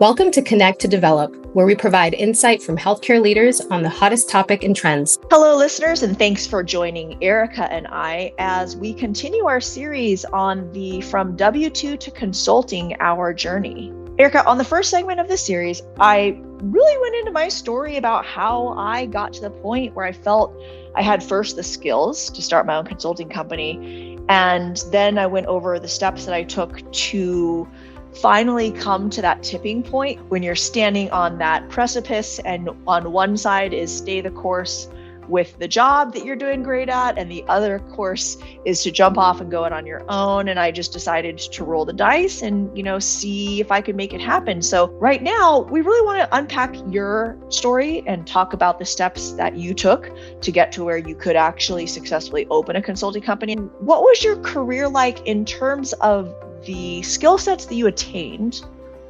Welcome to Connect to Develop, where we provide insight from healthcare leaders on the hottest topic and trends. Hello, listeners, and thanks for joining Erika and I as we continue our series on the From W2 to Consulting Our Journey. Erika, on the first segment of this series, I really went into my story about how I got to the point where I felt I had first the skills to start my own consulting company, and then I went over the steps that I took to finally come to that tipping point when you're standing on that precipice, and on one side is stay the course with the job that you're doing great at, and the other course is to jump off and go it on your own. And I just decided to roll the dice and see if I could make it happen. So right now we really want to unpack your story and talk about the steps that you took to get to where you could actually successfully open a consulting company. What was your career like in terms of the skill sets that you attained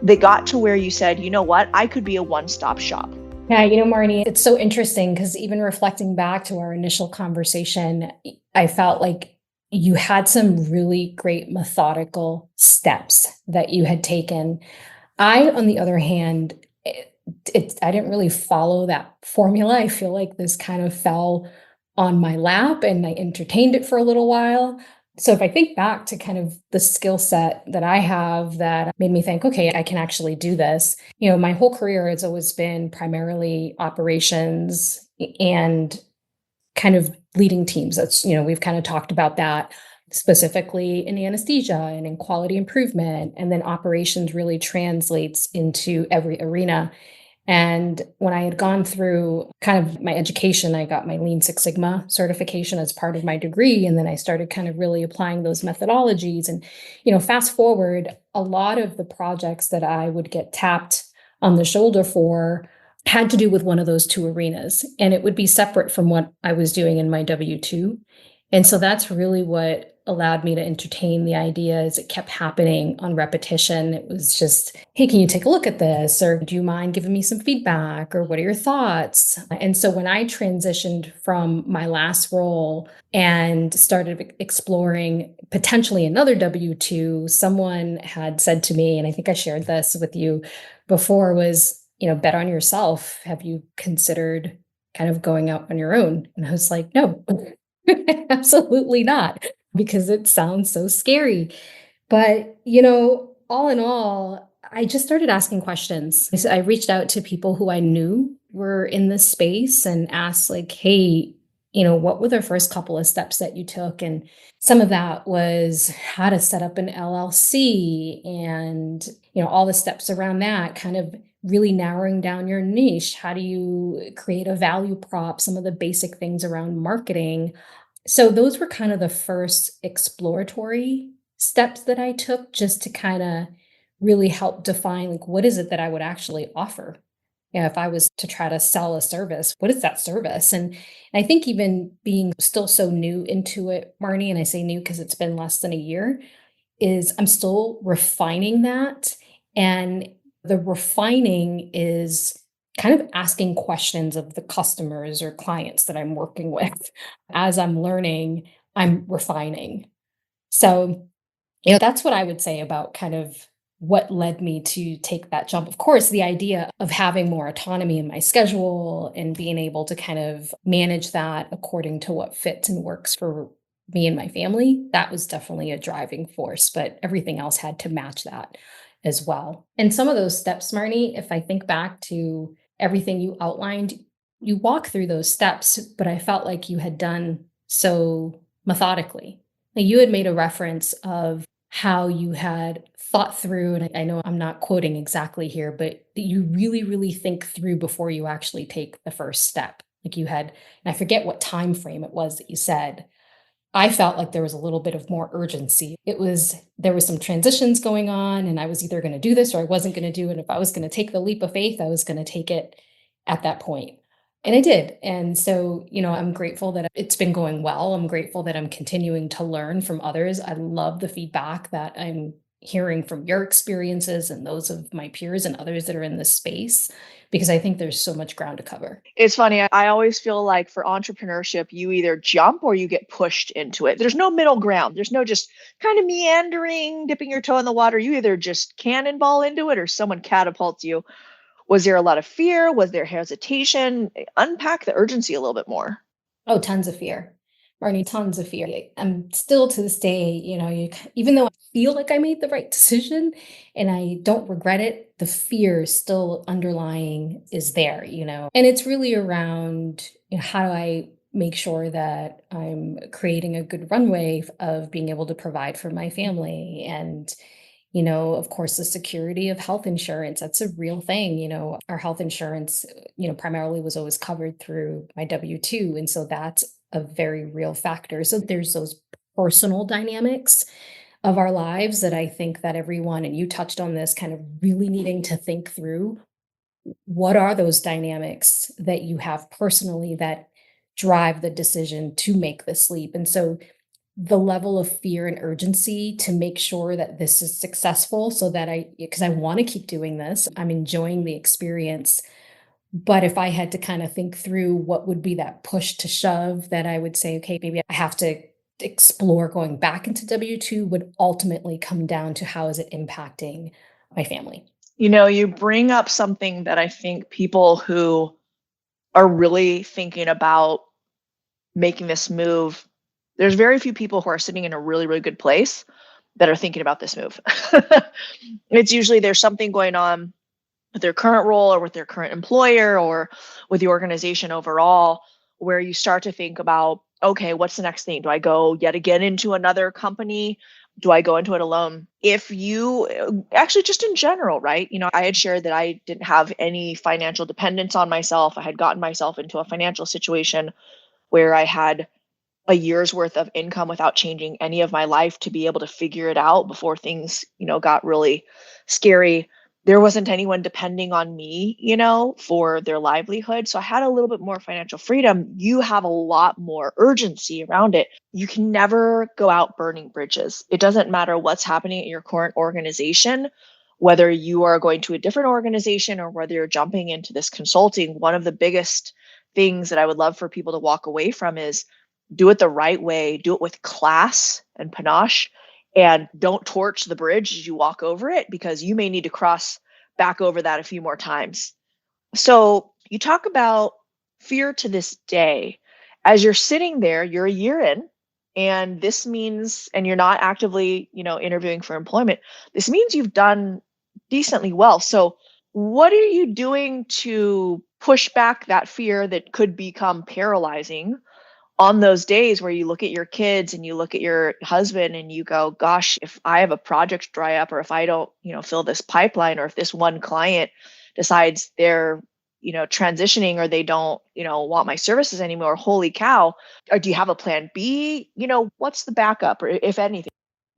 that got to where you said, you know what, I could be a one-stop shop? Yeah, Marney, it's so interesting because even reflecting back to our initial conversation, I felt like you had some really great methodical steps that you had taken. I, on the other hand, I didn't really follow that formula. I feel like this kind of fell on my lap and I entertained it for a little while. So if I think back to kind of the skill set that I have that made me think, okay, I can actually do this. My whole career has always been primarily operations and kind of leading teams. That's, we've kind of talked about that specifically in anesthesia and in quality improvement. And then operations really translates into every arena. And when I had gone through kind of my education, I got my Lean Six Sigma certification as part of my degree. And then I started kind of really applying those methodologies. And, fast forward, a lot of the projects that I would get tapped on the shoulder for had to do with one of those two arenas. And it would be separate from what I was doing in my W-2. And so that's really what allowed me to entertain the idea as it kept happening on repetition. It was just, hey, can you take a look at this? Or do you mind giving me some feedback? Or what are your thoughts? And so when I transitioned from my last role and started exploring potentially another W-2, someone had said to me, and I think I shared this with you before, was, bet on yourself. Have you considered kind of going out on your own? And I was like, no, absolutely not, because it sounds so scary. But, all in all, I just started asking questions. I reached out to people who I knew were in this space and asked like, hey, what were the first couple of steps that you took? And some of that was how to set up an LLC and, all the steps around that, kind of really narrowing down your niche. How do you create a value prop? Some of the basic things around marketing. So those were kind of the first exploratory steps that I took just to kind of really help define, like, what is it that I would actually offer? If I was to try to sell a service, what is that service? And I think even being still so new into it, Marnie, and I say new because it's been less than a year, is I'm still refining that. And the refining is kind of asking questions of the customers or clients that I'm working with. As I'm learning, I'm refining. So, that's what I would say about kind of what led me to take that jump. Of course, the idea of having more autonomy in my schedule and being able to kind of manage that according to what fits and works for me and my family, that was definitely a driving force, but everything else had to match that as well. And some of those steps, Marnie, if I think back to everything you outlined, you walk through those steps, but I felt like you had done so methodically. Like you had made a reference of how you had thought through, and I know I'm not quoting exactly here, but that you really, really think through before you actually take the first step. Like you had, and I forget what time frame it was that you said. I felt like there was a little bit of more urgency. There was some transitions going on, and I was either going to do this or I wasn't going to do it. If I was going to take the leap of faith, I was going to take it at that point. And I did. And so, I'm grateful that it's been going well. I'm grateful that I'm continuing to learn from others. I love the feedback that I'm hearing from your experiences and those of my peers and others that are in this space, because I think there's so much ground to cover. It's funny. I always feel like for entrepreneurship, you either jump or you get pushed into it. There's no middle ground. There's no just kind of meandering, dipping your toe in the water. You either just cannonball into it or someone catapults you. Was there a lot of fear? Was there hesitation? Unpack the urgency a little bit more. Oh, tons of fear. Marnie, tons of fear. I'm still to this day, even though I feel like I made the right decision and I don't regret it, the fear still underlying is there, And it's really around, how do I make sure that I'm creating a good runway of being able to provide for my family and of course, the security of health insurance, that's a real thing. Our health insurance, primarily was always covered through my W-2. And so that's a very real factor. So there's those personal dynamics of our lives that I think that everyone, and you touched on this, kind of really needing to think through what are those dynamics that you have personally that drive the decision to make this leap. And so the level of fear and urgency to make sure that this is successful so that because I want to keep doing this, I'm enjoying the experience. But if I had to kind of think through what would be that push to shove that I would say, okay, maybe I have to explore going back into W-2 would ultimately come down to how is it impacting my family? You bring up something that I think people who are really thinking about making this move, there's very few people who are sitting in a really, really good place that are thinking about this move. It's usually there's something going on with their current role or with their current employer or with the organization overall, where you start to think about, okay, what's the next thing? Do I go yet again into another company? Do I go into it alone? If you actually just in general, right? I had shared that I didn't have any financial dependence on myself. I had gotten myself into a financial situation where I had a year's worth of income without changing any of my life to be able to figure it out before things, got really scary. There wasn't anyone depending on me, for their livelihood. So I had a little bit more financial freedom. You have a lot more urgency around it. You can never go out burning bridges. It doesn't matter what's happening at your current organization, whether you are going to a different organization or whether you're jumping into this consulting. One of the biggest things that I would love for people to walk away from is do it the right way, do it with class and panache, and don't torch the bridge as you walk over it because you may need to cross back over that a few more times. So you talk about fear to this day. As you're sitting there, you're a year in, and this means, and you're not actively, interviewing for employment. This means you've done decently well. So what are you doing to push back that fear that could become paralyzing on those days where you look at your kids and you look at your husband and you go, gosh, if I have a project dry up or if I don't, fill this pipeline, or if this one client decides they're, transitioning or they don't, want my services anymore, holy cow. Or do you have a plan B? What's the backup, or if anything?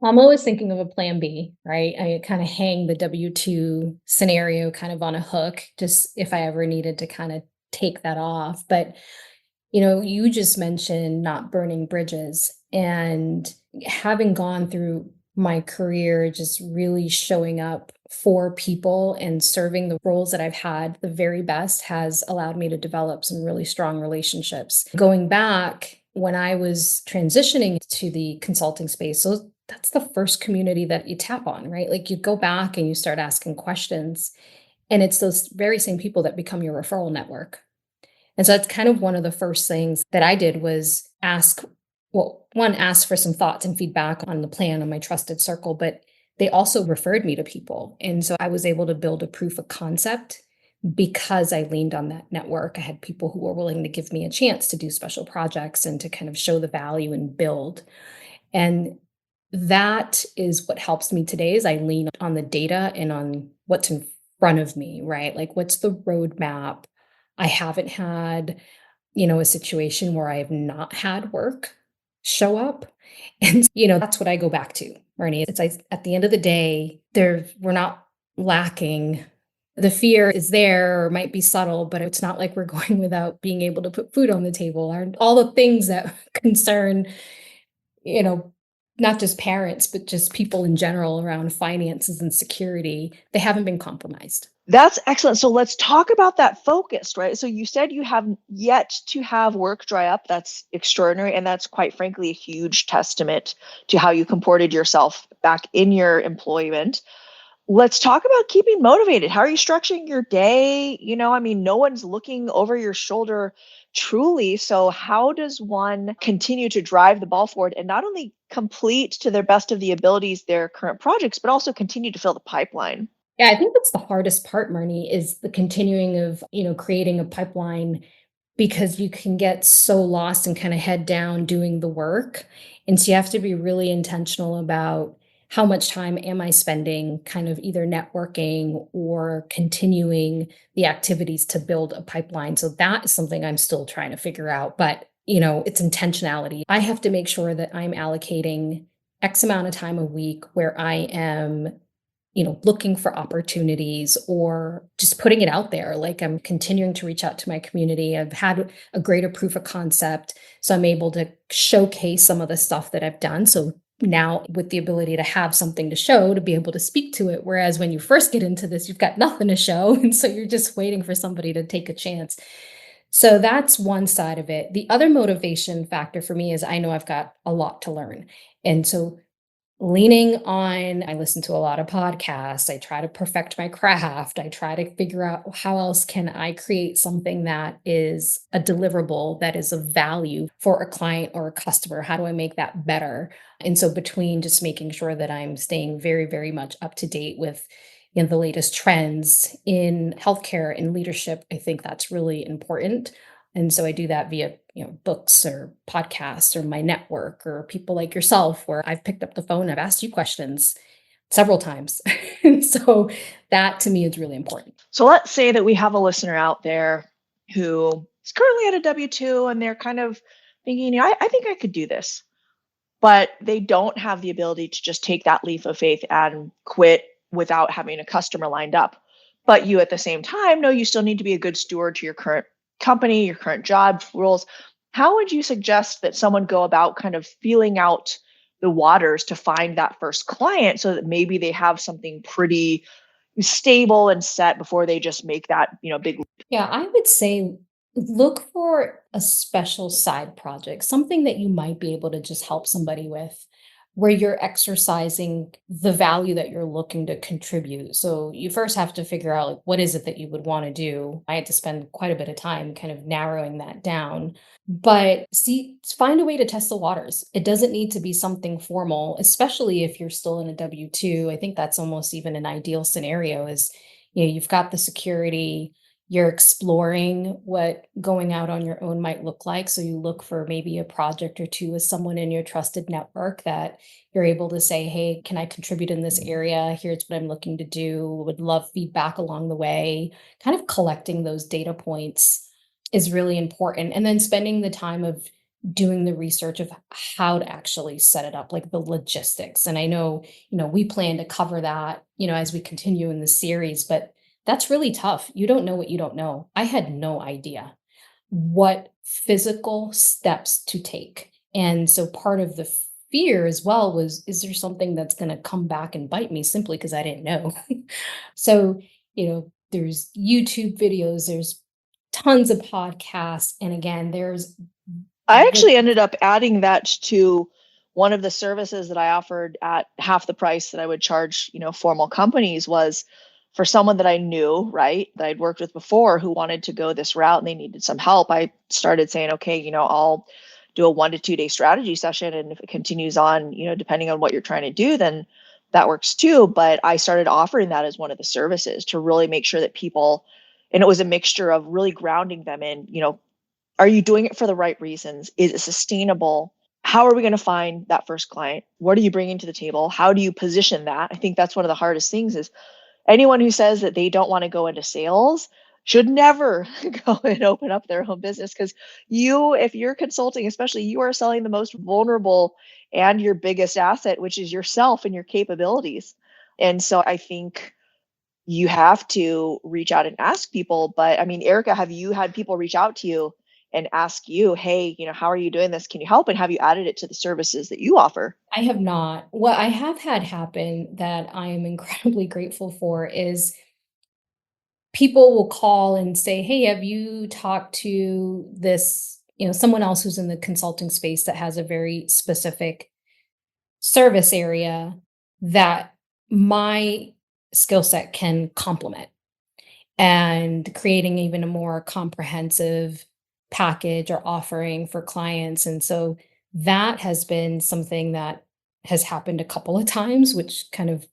I'm always thinking of a plan B, right? I kind of hang the W-2 scenario kind of on a hook, just if I ever needed to kind of take that off. But you just mentioned not burning bridges, and having gone through my career, just really showing up for people and serving the roles that I've had the very best has allowed me to develop some really strong relationships. Going back when I was transitioning to the consulting space, so that's the first community that you tap on, right? Like you go back and you start asking questions, and it's those very same people that become your referral network. And so that's kind of one of the first things that I did was ask for some thoughts and feedback on the plan on my trusted circle, but they also referred me to people. And so I was able to build a proof of concept because I leaned on that network. I had people who were willing to give me a chance to do special projects and to kind of show the value and build. And that is what helps me today is I lean on the data and on what's in front of me, right? Like what's the roadmap? I haven't had, a situation where I have not had work show up. And, that's what I go back to, Marnie. It's like at the end of the day, we're not lacking. The fear is there or might be subtle, but it's not like we're going without being able to put food on the table or all the things that concern, not just parents, but just people in general around finances and security, they haven't been compromised. That's excellent. So let's talk about that focus, right? So you said you have yet to have work dry up. That's extraordinary. And that's quite frankly a huge testament to how you comported yourself back in your employment. Let's talk about keeping motivated. How are you structuring your day? I mean, no one's looking over your shoulder truly. So how does one continue to drive the ball forward and not only complete to their best of the abilities their current projects, but also continue to fill the pipeline? Yeah, I think that's the hardest part, Marnie, is the continuing of, creating a pipeline because you can get so lost and kind of head down doing the work. And so you have to be really intentional about how much time am I spending kind of either networking or continuing the activities to build a pipeline. So that is something I'm still trying to figure out. But, it's intentionality. I have to make sure that I'm allocating X amount of time a week where I am looking for opportunities or just putting it out there. Like I'm continuing to reach out to my community. I've had a greater proof of concept. So I'm able to showcase some of the stuff that I've done. So now with the ability to have something to show, to be able to speak to it. Whereas when you first get into this, you've got nothing to show. And so you're just waiting for somebody to take a chance. So that's one side of it. The other motivation factor for me is I know I've got a lot to learn. And so leaning on, I listen to a lot of podcasts. I try to perfect my craft. I try to figure out how else can I create something that is a deliverable that is of value for a client or a customer. How do I make that better? And so between just making sure that I'm staying very, very much up to date with the latest trends in healthcare and leadership, I think that's really important. And so I do that via, books or podcasts or my network or people like yourself, where I've picked up the phone, I've asked you questions several times. And so that to me is really important. So let's say that we have a listener out there who is currently at a W-2 and they're kind of thinking, I think I could do this, but they don't have the ability to just take that leap of faith and quit without having a customer lined up. But you at the same time know you still need to be a good steward to your current company, your current job roles. How would you suggest that someone go about kind of feeling out the waters to find that first client so that maybe they have something pretty stable and set before they just make that, big leap? Yeah, I would say look for a special side project, something that you might be able to just help somebody with, where you're exercising the value that you're looking to contribute. So you first have to figure out like what is it that you would want to do. I had to spend quite a bit of time kind of narrowing that down. But find a way to test the waters. It doesn't need to be something formal, especially if you're still in a W-2. I think that's almost even an ideal scenario is, you've got the security, you're exploring what going out on your own might look like. So you look for maybe a project or two with someone in your trusted network that you're able to say, hey, can I contribute in this area? Here's what I'm looking to do. Would love feedback along the way. Kind of collecting those data points is really important. And then spending the time of doing the research of how to actually set it up, like the logistics. And I know, we plan to cover that, as we continue in the series, but that's really tough. You don't know what you don't know. I had no idea what physical steps to take. And so part of the fear as well was, is there something that's going to come back and bite me simply because I didn't know? So, there's YouTube videos, there's tons of podcasts. And again, I actually ended up adding that to one of the services that I offered at half the price that I would charge, formal companies, was for someone that I knew, right, that I'd worked with before who wanted to go this route and they needed some help. I started saying, okay, I'll do a 1 to 2 day strategy session. And if it continues on, depending on what you're trying to do, then that works too. But I started offering that as one of the services to really make sure that people, and it was a mixture of really grounding them in, are you doing it for the right reasons? Is it sustainable? How are we going to find that first client? What are you bringing to the table? How do you position that? I think that's one of the hardest things is anyone who says that they don't want to go into sales should never go and open up their own business, because if you're consulting, especially, you are selling the most vulnerable and your biggest asset, which is yourself and your capabilities. And so I think you have to reach out and ask people. But I mean, Erika, have you had people reach out to you and ask you, hey, how are you doing this? Can you help? And have you added it to the services that you offer? I have not. What I have had happen that I am incredibly grateful for is people will call and say, "Hey, have you talked to this, someone else who's in the consulting space that has a very specific service area that my skill set can complement?" And creating even a more comprehensive package or offering for clients. And so that has been something that has happened a couple of times, which kind of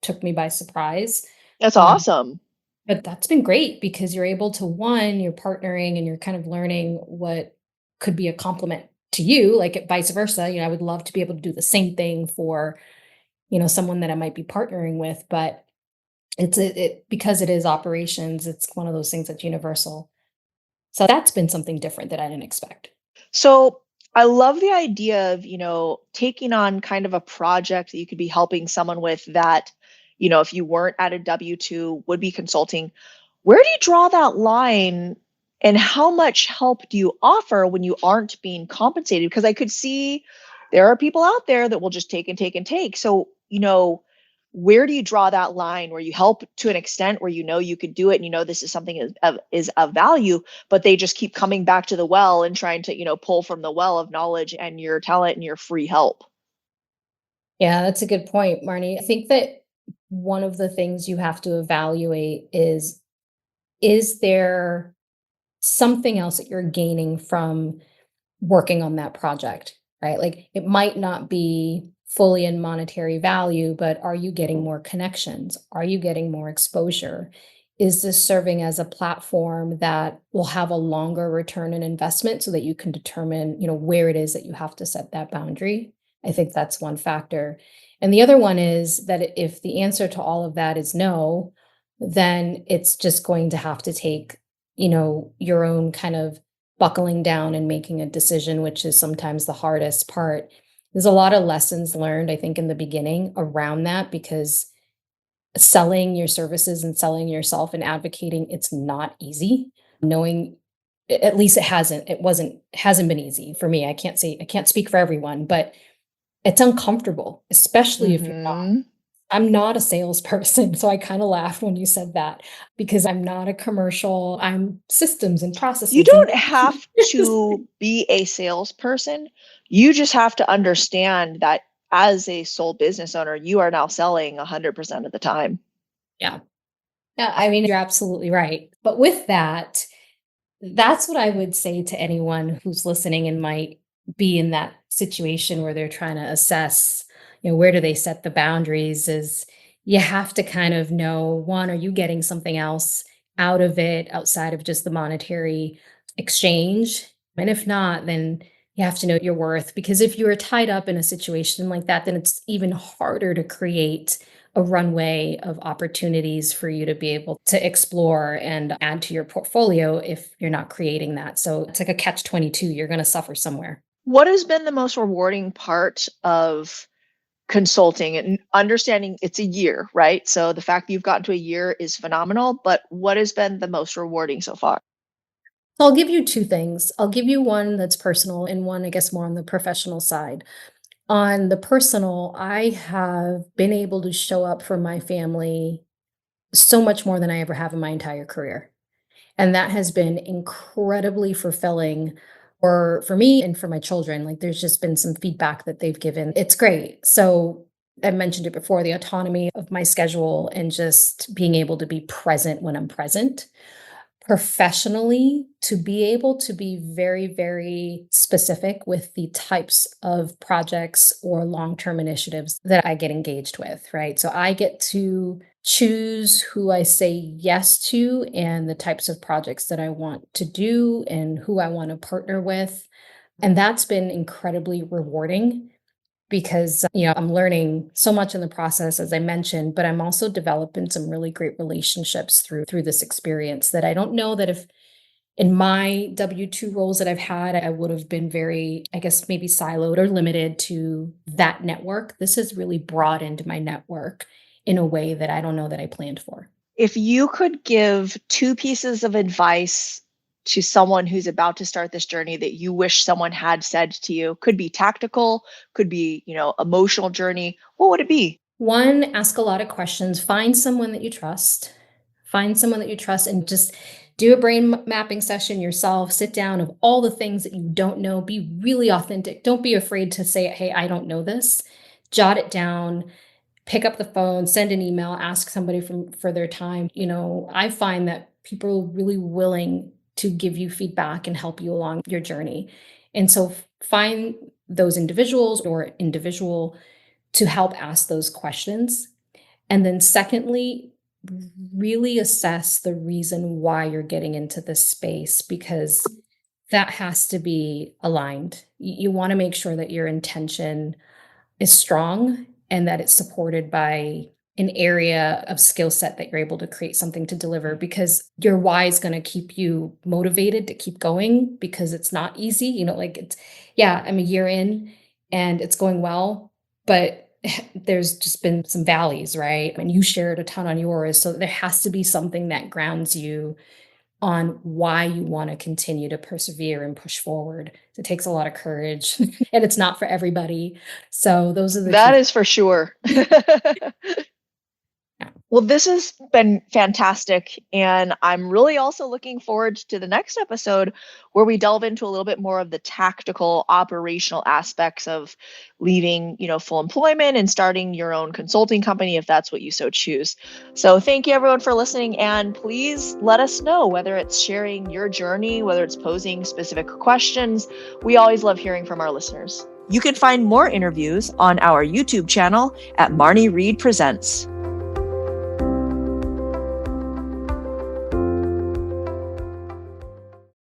took me by surprise. That's Um, awesome. but that's been great because you're able to, one, you're partnering and you're kind of learning what could be a compliment to you, like vice versa. I would love to be able to do the same thing for, someone that I might be partnering with, but it because it is operations, it's one of those things that's universal. So that's been something different that I didn't expect. So I love the idea of, taking on kind of a project that you could be helping someone with that, if you weren't at a W-2 would be consulting. Where do you draw that line and how much help do you offer when you aren't being compensated? Because I could see there are people out there that will just take and take and take. So, where do you draw that line where you help to an extent where you could do it and this is something is of value, but they just keep coming back to the well and trying to, pull from the well of knowledge and your talent and your free help? Yeah, that's a good point, Marnie. I think that one of the things you have to evaluate is there something else that you're gaining from working on that project, right? Like it might not be fully in monetary value, but are you getting more connections? Are you getting more exposure? Is this serving as a platform that will have a longer return on investment so that you can determine, where it is that you have to set that boundary? I think that's one factor. And the other one is that if the answer to all of that is no, then it's just going to have to take, your own kind of buckling down and making a decision, which is sometimes the hardest part. There's a lot of lessons learned, I think, in the beginning around that because selling your services and selling yourself and advocating, it's not easy. Knowing at least hasn't been easy for me. I can't speak for everyone, but it's uncomfortable, especially if you're not. Hmm. I'm not a salesperson, so I kind of laughed when you said that because I'm not a commercial. I'm systems and You processes and don't have to be a salesperson. You just have to understand that as a sole business owner, you are now selling 100% of the time. yeah. Yeah, I mean, you're absolutely right. But with that, that's what I would say to anyone who's listening and might be in that situation where they're trying to assess, where do they set the boundaries is you have to kind of know, one, are you getting something else out of it outside of just the monetary exchange? And if not, then you have to know your worth because if you are tied up in a situation like that, then it's even harder to create a runway of opportunities for you to be able to explore and add to your portfolio if you're not creating that. So it's like a catch 22. You're going to suffer somewhere. What has been the most rewarding part of consulting and understanding it's a year, right? So the fact that you've gotten to a year is phenomenal, but what has been the most rewarding so far? So I'll give you two things. I'll give you one that's personal and one, I guess, more on the professional side. On the personal, I have been able to show up for my family so much more than I ever have in my entire career. And that has been incredibly fulfilling for me and for my children. Like there's just been some feedback that they've given. It's great. So I mentioned it before, the autonomy of my schedule and just being able to be present when I'm present. Professionally, to be able to be very, very specific with the types of projects or long-term initiatives that I get engaged with, right? So I get to choose who I say yes to and the types of projects that I want to do and who I want to partner with. And that's been incredibly rewarding because I'm learning so much in the process as I mentioned, but I'm also developing some really great relationships through this experience that I don't know that if in my W-2 roles that I've had I would have been very, I guess, maybe siloed or limited to that network. This has really broadened my network in a way that I don't know that I planned for. If you could give two pieces of advice to someone who's about to start this journey that you wish someone had said to you? Could be tactical, could be, emotional journey. What would it be? One, ask a lot of questions. Find someone that you trust. Find someone that you trust and just do a brain mapping session yourself. Sit down of all the things that you don't know. Be really authentic. Don't be afraid to say, hey, I don't know this. Jot it down. Pick up the phone, send an email, ask somebody for their time. I find that people are really willing to give you feedback and help you along your journey. And so find those individuals or individual to help ask those questions. And then secondly, really assess the reason why you're getting into this space, because that has to be aligned. You want to make sure that your intention is strong and that it's supported by an area of skill set that you're able to create something to deliver, because your why is going to keep you motivated to keep going, because it's not easy. I'm a year in and it's going well, but there's just been some valleys, right? And you shared a ton on yours. So there has to be something that grounds you on why you want to continue to persevere and push forward. It takes a lot of courage and it's not for everybody. So those are the That is for sure. Well, this has been fantastic. And I'm really also looking forward to the next episode where we delve into a little bit more of the tactical operational aspects of leaving, full employment and starting your own consulting company, if that's what you so choose. So thank you everyone for listening. And please let us know whether it's sharing your journey, whether it's posing specific questions. We always love hearing from our listeners. You can find more interviews on our YouTube channel at Marney Reid Presents.